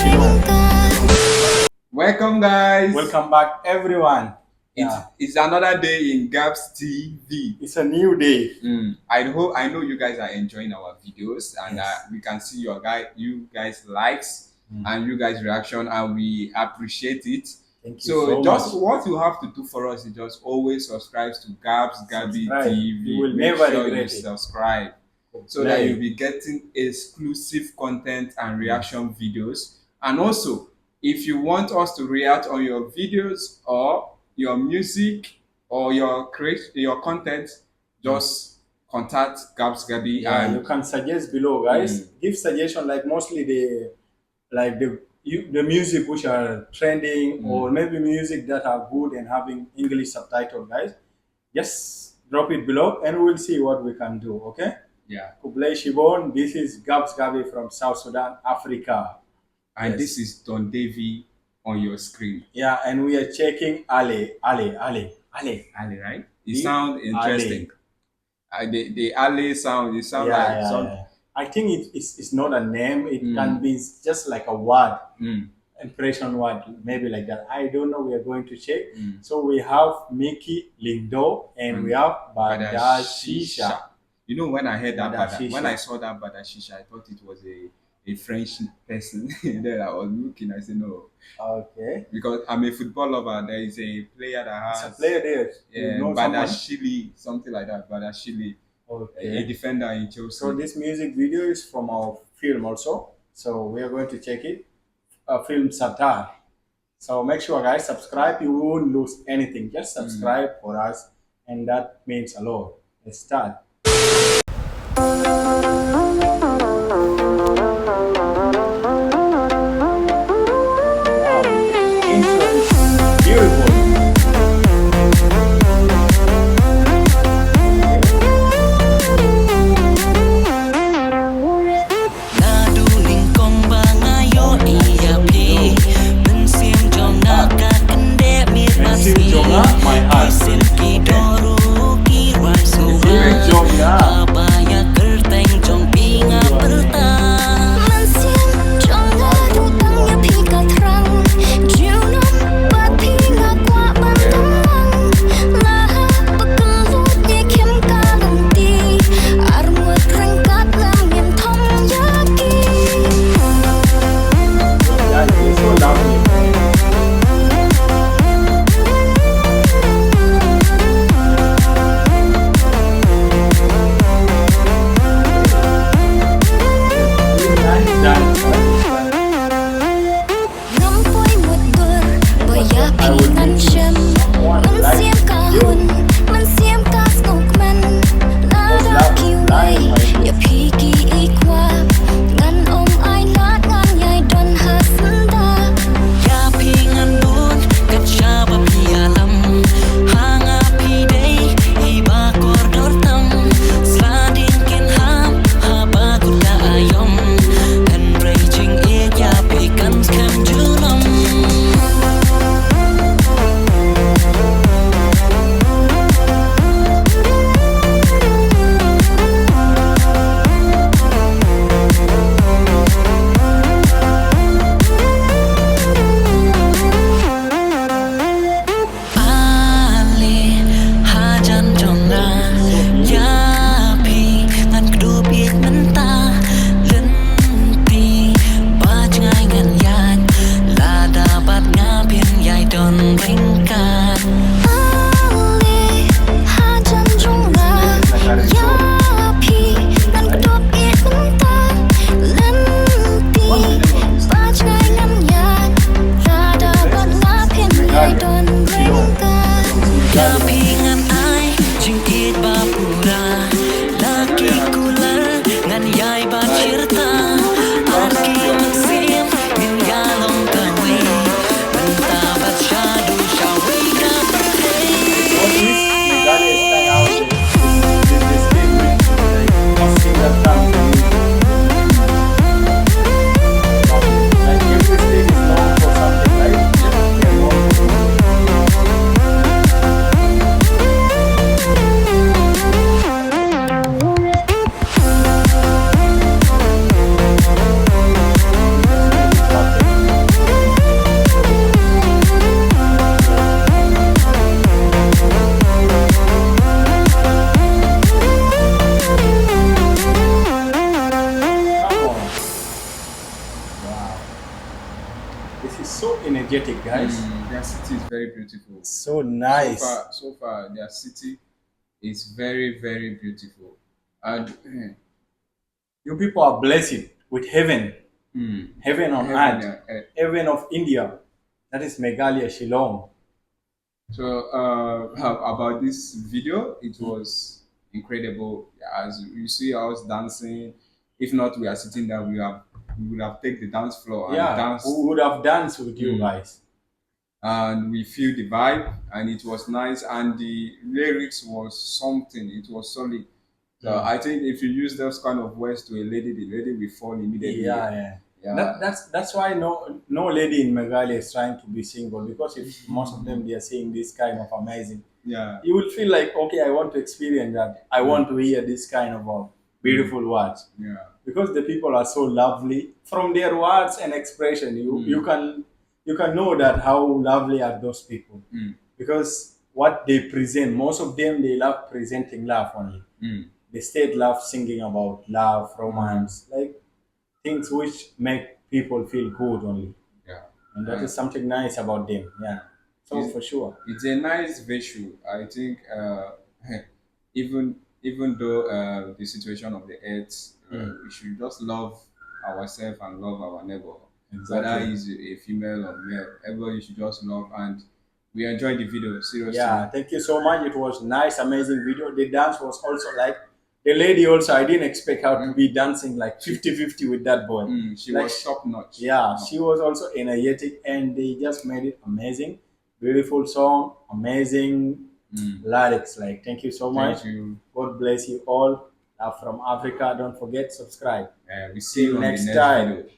Shillong. Welcome, guys. Welcome back, everyone. It's another day in Gabs TV. It's a new day. I know you guys are enjoying our videos, and we can see you guys likes and you guys reaction, and we appreciate it. Thank you so just much. what you have to do for us is just always subscribe to gabsgabitv. You will Make never sure regret you it. subscribe so that you'll be getting exclusive content and reaction videos. And also, if you want us to react on your videos or your music or your content, just contact Gabs Gabi. Yeah, And you can suggest below, guys. Give suggestion like mostly the music which are trending, or maybe music that are good and having English subtitle, guys. Just drop it below and we'll see what we can do. Okay. yeah, Kublai Shibon, this is Gabs Gabi from South Sudan, Africa. and this is Don Davy on your screen. Yeah, and we are checking Ali, Ali, right? It sounds interesting. The Ali sound, it sounds like some. I think it's not a name. It can be just like a word, impression word, maybe like that. I don't know. We are going to check. So we have Micky Lyngdoh and we have Badashisha. You know, when I heard that, when I saw that Badashisha, I thought it was a French person. Then I was looking, I said no. Okay. Because I'm a football lover. There is a player that has. It's a player there. Yeah, Badashili, something like that. Badashili. Okay. A defender in Chelsea. So this music video is from our film also. So we are going to check it. Film SATAR. So make sure, guys, subscribe. You won't lose anything. Just subscribe for us, and that means a lot. Let's start. My heart. Great job, yeah. This is so energetic, guys. Their city is very beautiful. So So nice. far, their city is very, very beautiful. And You people are blessed with heaven, heaven on heaven earth, and earth. heaven of India. That is Meghalaya, Shillong. So about this video, it was incredible. As you see us dancing, if not we are sitting there, we would have taken the dance floor and Yeah, danced, who would have danced with you guys? and we feel the vibe, and it was nice, and the lyrics was something. It was solid. So I think if you use those kind of words to a lady, the lady will fall immediately. Yeah, yeah. Yeah. That's why no lady in Meghalaya is trying to be single, because if most of them they are saying this kind of amazing, Yeah. you will feel like, okay, I want to experience that. I want to hear this kind of beautiful words, Yeah. because the people are so lovely. From their words and expression, you can know that how lovely are those people, because what they present, most of them they love presenting love only. They stayed love singing about love, romance, like things which make people feel good only, Yeah. and that is something nice about them. Yeah, so It's, for sure. it's a nice visual. I think even though the situation of the earth, we should just love ourselves and love our neighbor. Whether Exactly. he's a female or male, everybody should just love. And we enjoyed the video, seriously. Yeah, thank you so much. It was nice, amazing video. The dance was also like the lady also. I didn't expect her to be dancing like 50-50 with that boy. She Like was top notch. yeah, she was also energetic, and they just made it amazing. Beautiful song, amazing lyrics. Like thank you so much. Thank you. God bless you all. From Africa. Don't forget subscribe. We see Till you on the next next time. video.